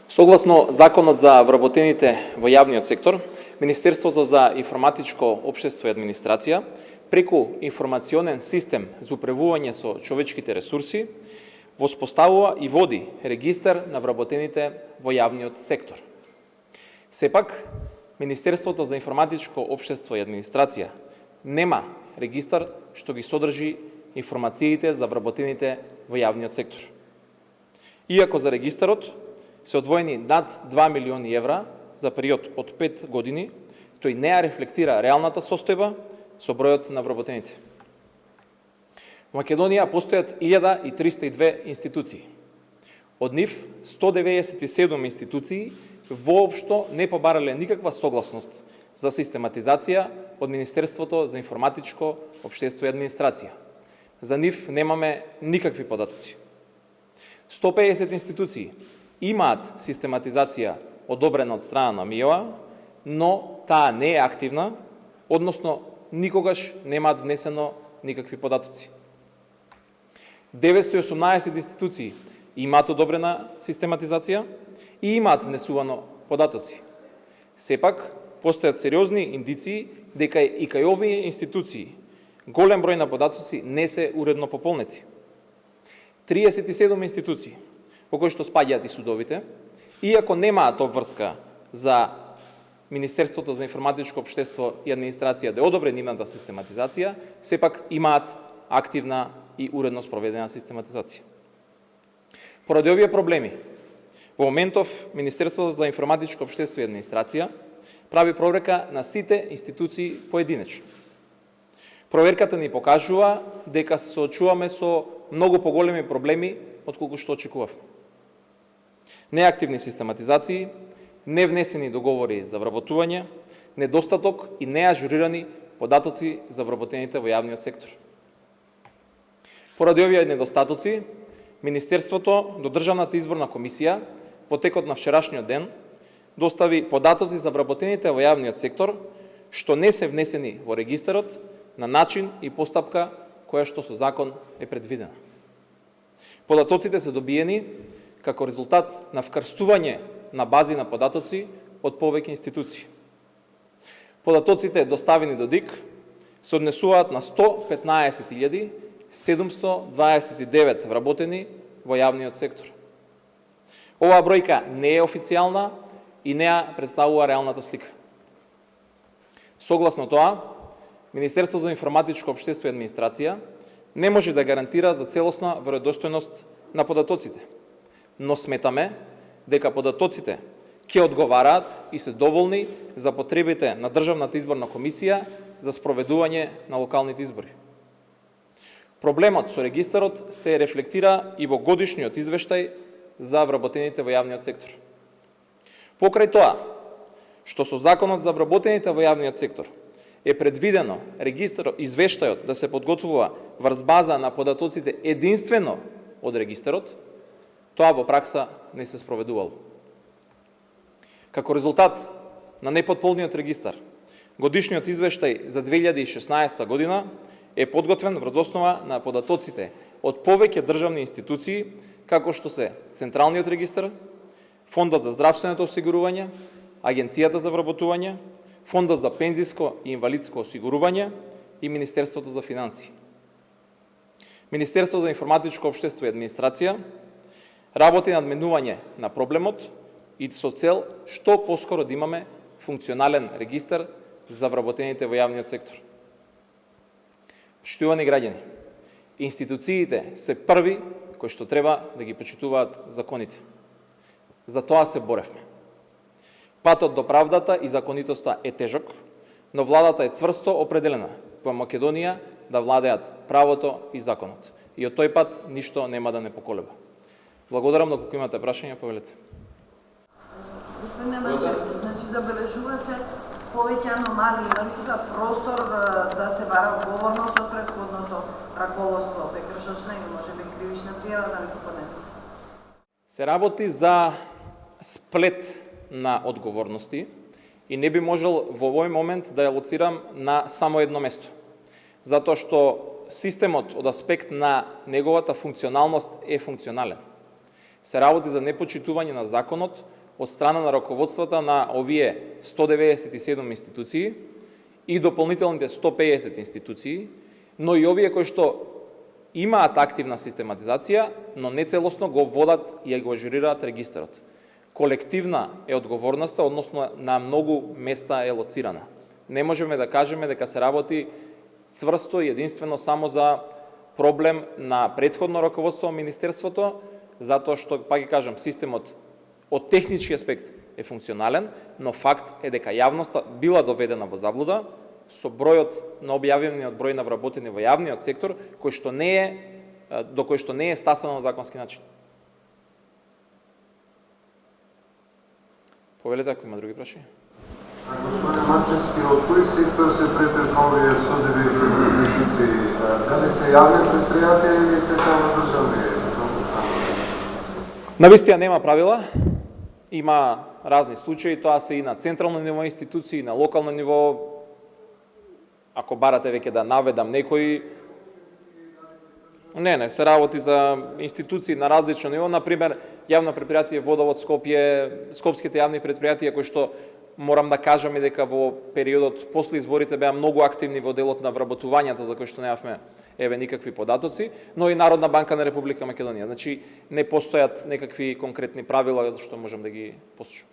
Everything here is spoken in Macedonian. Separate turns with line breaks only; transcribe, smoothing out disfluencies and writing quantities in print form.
Согласно Законот за вработените во јавниот сектор, Министерството за информатичко општество и администрација преку информационен систем за управување со човечките ресурси воспоставува и води регистар на вработените во јавниот сектор. Сепак, Министерството за информатичко општество и администрација нема регистар што ги содржи информациите за вработените во јавниот сектор. Иако за регистарот се одвоени над 2 милиони евра за период од 5 години, тој не ја рефлектира реалната состојба со бројот на вработените. Во Македонија постојат 1302 институции. Од нив 197 институции воопшто не побарале никаква согласност за систематизација од Министерството за информатичко општество и администрација. За нив немаме никакви податоци. 150 институции имаат систематизација одобрена од страна на МИО, но таа не е активна, односно никогаш немаат внесено никакви податоци. 918 институции имаат одобрена систематизација и имаат внесувано податоци. Сепак, постојат сериозни индиции дека и кај овие институции голем број на податоци не се уредно пополнети. 37 институции, во кои што спаѓаат и судовите, иако немаат обврска за Министерството за информатичко општество и администрација да одобре нивната систематизација, сепак имаат активна и уредно спроведена систематизација. Поради овие проблеми, во моментов Министерството за информатичко општество и администрација прави проверка на сите институции поединечно. Проверката ни покажува дека се соочуваме со многу поголеми проблеми отколку што очекувавме. Неактивни систематизации, невнесени договори за вработување, недостаток и неажурирани податоци за вработените во јавниот сектор. Поради овие недостатоци, Министерството до Државната изборна комисија во текот на вчерашниот ден достави податоци за вработените во јавниот сектор што не се внесени во регистарот на начин и постапка која што со закон е предвидена. Податоците се добиени како резултат на вкрстување на бази на податоци од повеќе институции. Податоците доставени до ДИК се однесуваат на 115.729 вработени во јавниот сектор. Оваа бројка не е официјална и не ја представува реалната слика. Согласно тоа, Министерството за информатичко општество и администрација не може да гарантира за целосна веродостојност на податоците, но сметаме дека податоците ќе одговараат и се доволни за потребите на Државната изборна комисија за спроведување на локалните избори. Проблемот со регистарот се рефлектира и во годишниот извештај за вработените во јавниот сектор. Покрај тоа, што со Законот за вработените во јавниот сектор е предвидено извештајот да се подготвува врз база на податоците единствено од регистарот, тоа во пракса не се спроведувало. Како резултат на непотполниот регистар, годишниот извештај за 2016 година е подготвен врз основа на податоците од повеќе државни институции, како што се Централниот регистар, Фондот за здравственото осигурување, Агенцијата за вработување, Фондот за пензиско и инвалидско осигурување и Министерството за финансии. Министерството за информатичко општество и администрација работи на надменување на проблемот и со цел што поскоро да имаме функционален регистар за вработените во јавниот сектор. Почитувани граѓани, институциите се први кои што треба да ги почитуваат законите. За тоа се боревме. Патот до правдата и законитоста е тежок, но владата е цврсто определена во Македонија да владеат правото и законот. И од тој пат ништо нема да не поколеба. Благодарам, но ако имате прашања, повелете.
Господине Манчевски, значи забележувате повеќе аномалии, има ли сега простор да се бара одговорност од претходното раководство, прекрашочна или можеби кривична пријава, да ли го поднесат?
Се работи за сплет на одговорности и не би можел во овој момент да ја лоцирам на само едно место. Затоа што системот од аспект на неговата функционалност е функционален. се работи за непочитување на законот од страна на раководствата на овие 197 институции и дополнителните 150 институции, но и овие кои што имаат активна систематизација, но не целосно го водат и го ажурираат регистарот. Колективна е одговорноста, односно на многу места е лоцирана. Не можеме да кажеме дека се работи цврсто и единствено само за проблем на претходно раководство на Министерството, затоа што, пак ги кажам, системот од технички аспект е функционален, но факт е дека јавноста била доведена во заблуда со бројот на објавениот број на вработени во јавниот сектор, до кој што не е стасано на законски начин. Повелете ако има други прашања.
Господине Мачевски, од кој сектор се претежно овие 190 институции? Дали се јавни предпријатија или се само државни?
Навистина нема правила, има разни случаи, тоа се и на централно ниво институции, и на локално ниво. Ако барате веќе да наведам некои, не, се работи за институции на различно ниво, например, јавно предпријатие Водовод Скопје, скопските јавни предпријатија кои што морам да кажам и дека во периодот после изборите беа многу активни во делот на вработувањата за кои што немавме никакви податоци, но и Народна банка на Република Македонија. Значи, не постојат некакви конкретни правила што можам да ги посочам.